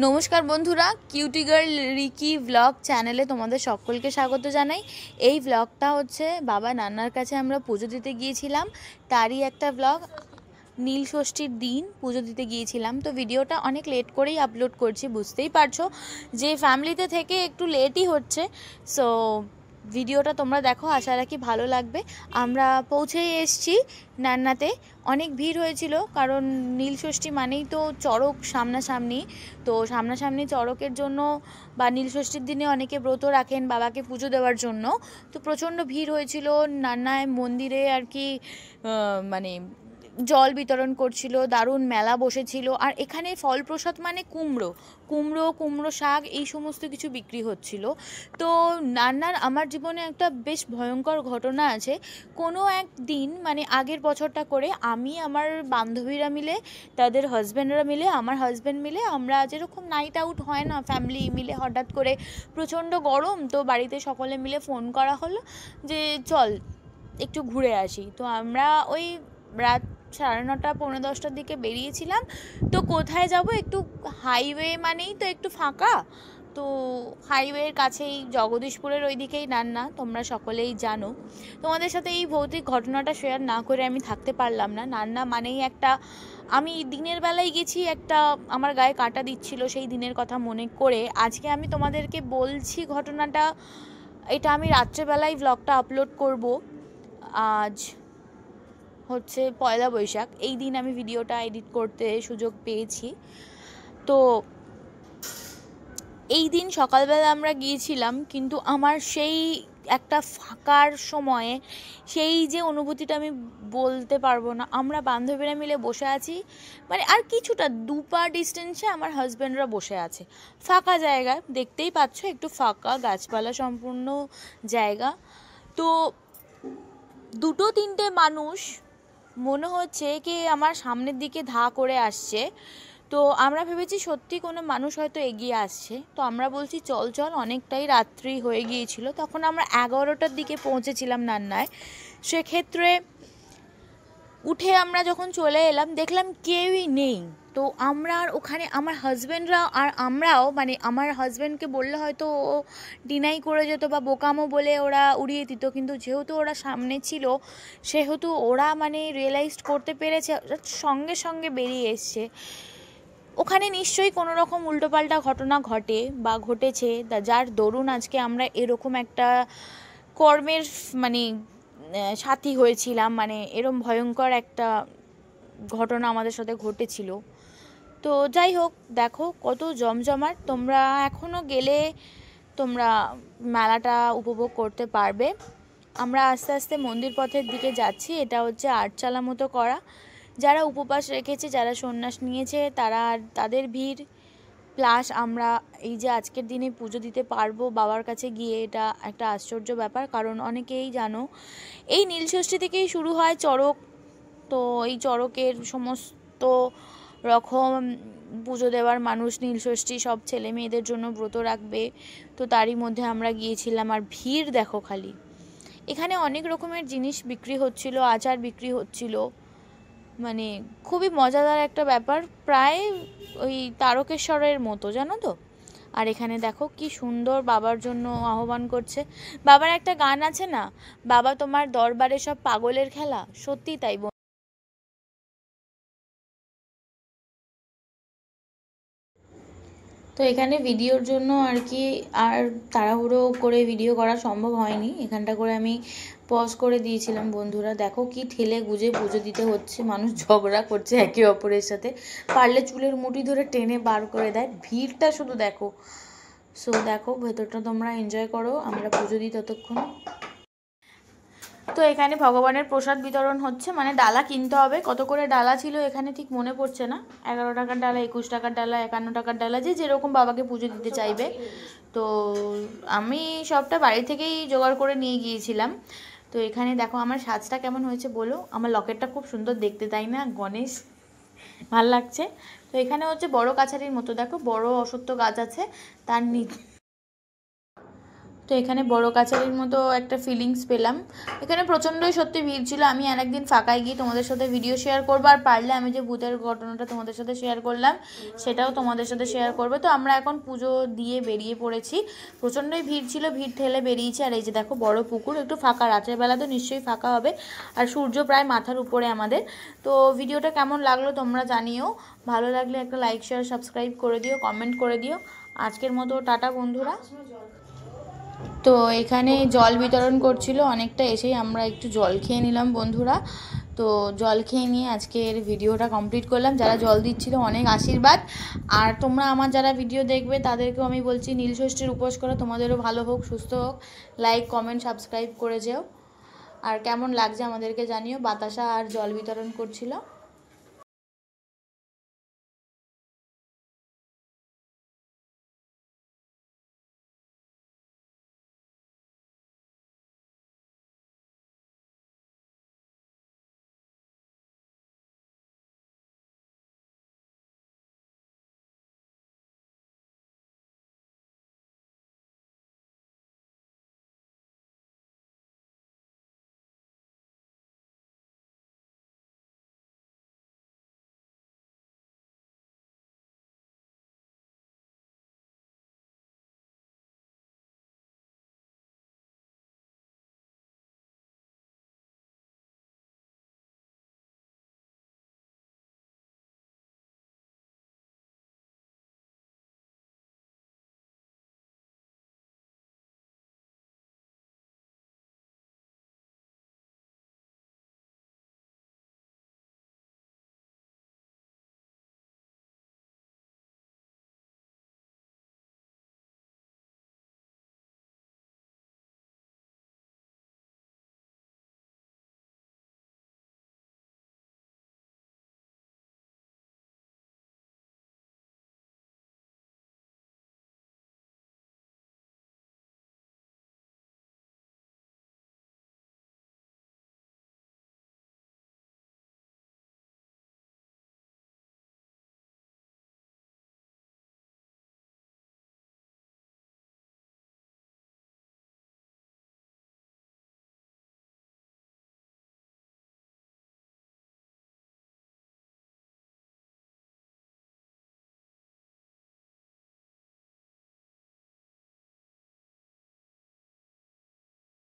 নমস্কার বন্ধুরা, cutie girl Ricky blog চ্যানেলে তোমাদের সকলকে স্বাগত জানাই। এই ব্লগটা হচ্ছে বাবা নান্নার কাছে আমরা পুজো দিতে গিয়েছিলাম, তারই একটা ব্লগ। নীল ষষ্ঠীর দিন পুজো দিতে গিয়েছিলাম, তো ভিডিওটা অনেক লেট করেই আপলোড করছি, বুঝতেই পারছো যে ফ্যামিলিতে থেকে একটু লেটই হচ্ছে। সো ভিডিওটা তোমরা দেখো, আশা রাখি ভালো লাগবে। আমরা পৌঁছেই এসেছি নান্নাতে। অনেক ভিড় হয়েছিল, কারণ নীল ষষ্ঠী মানেই তো চড়ক সামনাসামনি। তো সামনাসামনি চড়কের জন্য বা নীল ষষ্ঠীর দিনে অনেকে ব্রত রাখেন বাবাকে পুজো দেওয়ার জন্য। তো প্রচণ্ড ভিড় হয়েছিল নান্নায় মন্দিরে আর কি। মানে জল বিতরণ করছিল, দারুণ মেলা বসেছিল। আর এখানে ফল প্রসাদ মানে কুমড়ো কুমড়ো কুমড়ো শাক এই সমস্ত কিছু বিক্রি হচ্ছিল। তো নান্নার আমার জীবনে একটা বেশ ভয়ঙ্কর ঘটনা আছে। কোনো একদিন মানে আগের বছরটা করে আমি আমার বান্ধবীরা মিলে, তাদের হাজব্যান্ডরা মিলে, আমার হাজব্যান্ড মিলে, আমরা যেরকম নাইট আউট হয় না ফ্যামিলি মিলে, হঠাৎ করে প্রচণ্ড গরম, তো বাড়িতে সকলে মিলে ফোন করা হলো যে চল একটু ঘুরে আসি। তো আমরা ওই রাত 9:30 পৌনে 10টার দিকে বেরিয়েছিলাম। তো কোথায় যাব, একটু হাইওয়ে মানেই তো একটু ফাঁকা। তো হাইওয়ের কাছেই জগদীশপুরের ওই দিকেই নান্না, তোমরা সকলেই জানো। তোমাদের সাথে এই ভৌতিক ঘটনাটা শেয়ার না করে আমি থাকতে পারলাম না। নান্না মানেই একটা, আমি দিনের বেলায় গেছি, একটা আমার গায়ে কাঁটা দিচ্ছিল সেই দিনের কথা মনে করে আজকে আমি তোমাদেরকে বলছি ঘটনাটা। এটা আমি রাত্রেবেলায় ব্লগটা আপলোড করব। আজ হচ্ছে পয়লা বৈশাখ, এই দিন আমি ভিডিওটা এডিট করতে সুযোগ পেয়েছি। তো এই দিন সকালবেলা আমরা গিয়েছিলাম, কিন্তু আমার সেই একটা ফাঁকার সময়ে সেই যে অনুভূতিটা আমি বলতে পারবো না। আমরা বান্ধবীরা মিলে বসে আছি, মানে আর কিছুটা 2 পা ডিস্টেন্সে আমার হাজব্যান্ডরা বসে আছে ফাঁকা জায়গায়, দেখতেই পাচ্ছ একটু ফাঁকা গাছপালা সম্পূর্ণ জায়গা। তো 2-3টে মানুষ মনে হচ্ছে কি আমার সামনের দিকে ধা করে আসছে। তো আমরা ভেবেছি সত্যি কোনো মানুষ হয়তো এগিয়ে আসছে। তো আমরা বলছি চল চল, অনেকটাই রাত্রি হয়ে গিয়েছিল, তখন আমরা 11টার দিকে পৌঁছেছিলাম নান্নায়। সেক্ষেত্রে উঠে আমরা যখন চলে এলাম দেখলাম কেউই নেই। তো আমরা আর ওখানে আমার হাজব্যান্ডরা আর আমরাও, মানে আমার হাজব্যান্ডকে বললে হয়তো ও ডিনাই করে যেত বা বোকামো বলে ওরা উড়িয়ে দিত, কিন্তু যেহেতু ওরা সামনে ছিল সেহেতু ওরা মানে রিয়েলাইজড করতে পেরেছে, সঙ্গে সঙ্গে বেরিয়ে এসছে। ওখানে নিশ্চয়ই কোনো রকম উল্টোপাল্টা ঘটনা ঘটে বা ঘটেছে, যার দরুন আজকে আমরা এরকম একটা কর্মের মানে সাথী হয়েছিলাম, মানে এরম ভয়ঙ্কর একটা ঘটনা আমাদের সাথে ঘটেছিল। তো যাই হোক, দেখো কত জমজমাট, তোমরা এখনও গেলে তোমরা মেলাটা উপভোগ করতে পারবে। আমরা আস্তে আস্তে মন্দির পথের দিকে যাচ্ছি। এটা হচ্ছে আটচালা মতো করা, যারা উপবাস রেখেছে, যারা সন্ন্যাস নিয়েছে তারা, তাদের ভিড়, প্লাস আমরা এই যে আজকের দিনে পুজো দিতে পারবো বাবার কাছে গিয়ে, এটা একটা আশ্চর্য ব্যাপার। কারণ অনেকেই জানো এই নীলষষ্ঠী থেকেই শুরু হয় চড়ক। তো এই চড়কের সমস্ত রকম পুজো দেওয়ার মানুষ নীলষষ্ঠী সব ছেলে মেয়েদের জন্য ব্রত রাখবে। তো তারই মধ্যে আমরা গিয়েছিলাম, আর ভিড় দেখো খালি। এখানে অনেক রকমের জিনিস বিক্রি হচ্ছিল, আচার বিক্রি হচ্ছিল, মানে খুবই মজাদার একটা ব্যাপার, প্রায় ওই তারকেশ্বরের মতো, জানো তো। আর এখানে দেখো কি সুন্দর বাবার জন্য আহ্বান করছে। বাবার একটা গান আছে না, বাবা তোমার দরবারে সব পাগলের খেলা, সত্যি তাই। তো এখানে ভিডিওর জন্য আর কি আর তাড়াহুড়ো করে ভিডিও করা সম্ভব হয়নি, এখানটা করে আমি পজ করে দিয়েছিলাম। বন্ধুরা দেখো কি ঠেলে গুজে পুজো দিতে হচ্ছে, মানুষ ঝগড়া করছে একে অপরের সাথে, পারলে চুলের মুঠি ধরে টেনে বার করে দেয়। ভিড়টা শুধু দেখো। সো দেখো ভেতরটা তোমরা এনজয় করো, আমরা পুজো দিই ততক্ষণ। তো এখানে ভগবানের প্রসাদ বিতরণ হচ্ছে, মানে ডালা কিনতে হবে। কত করে ডালা ছিল এখানে ঠিক মনে পড়ছে না, 11 টাকার ডালা, 21 টাকার ডালা, 51 টাকার ডালা, যে যেরকম বাবাকে পুজো দিতে চাইবে। তো আমি সবটা বাড়ি থেকেই জোগাড় করে নিয়ে গিয়েছিলাম। তো এখানে দেখো আমার সাজটা কেমন হয়েছে বলো, আমার লকেটটা খুব সুন্দর দেখতে, তাই না গণেশ? ভাল লাগছে। তো এখানে হচ্ছে বড় কাছারির মতো, দেখো বড় অশ্বত্থ গাছ আছে তার নিচে। তো এখানে বড় কাছারির মতো একটা ফিলিংস পেলাম। এখানে প্রচণ্ডই সত্যি ভিড় ছিল। আমি আর একদিন ফাঁকায় গিয়ে তোমাদের সাথে ভিডিও শেয়ার করবো, আর পারলে আমি যে ভূতের ঘটনাটা তোমাদের সাথে শেয়ার করলাম সেটাও তোমাদের সাথে শেয়ার করবো। তো আমরা এখন পুজো দিয়ে বেরিয়ে পড়েছি। প্রচণ্ডই ভিড় ছিল, ভিড় ঠেলে বেরিয়েছি। আর এই যে দেখো বড় পুকুর, একটু ফাঁকা, রাতের বেলা তো নিশ্চয়ই ফাঁকা হবে, আর সূর্য প্রায় মাথার উপরে আমাদের। তো ভিডিওটা কেমন লাগলো তোমরা জানিও, ভালো লাগলে একটা লাইক শেয়ার সাবস্ক্রাইব করে দিও, কমেন্ট করে দিও। আজকের মতো টাটা বন্ধুরা। তো এখানে জল বিতরণ করছিল অনেকটা, এসেই আমরা একটু জল খেয়ে নিলাম বন্ধুরা। তো জল খেয়ে নিয়ে আজকের ভিডিওটা কমপ্লিট করলাম। যারা জল দিচ্ছিল অনেক আশীর্বাদ। আর তোমরা আমার যারা ভিডিও দেখবে তাদেরকেও আমি বলছি নীলষষ্ঠীর উপোস করো, তোমাদেরও ভালো হোক, সুস্থ হোক। লাইক কমেন্ট সাবস্ক্রাইব করে যেও। আর কেমন লাগছে আমাদেরকে জানিও। বাতাসা আর জল বিতরণ করছিল।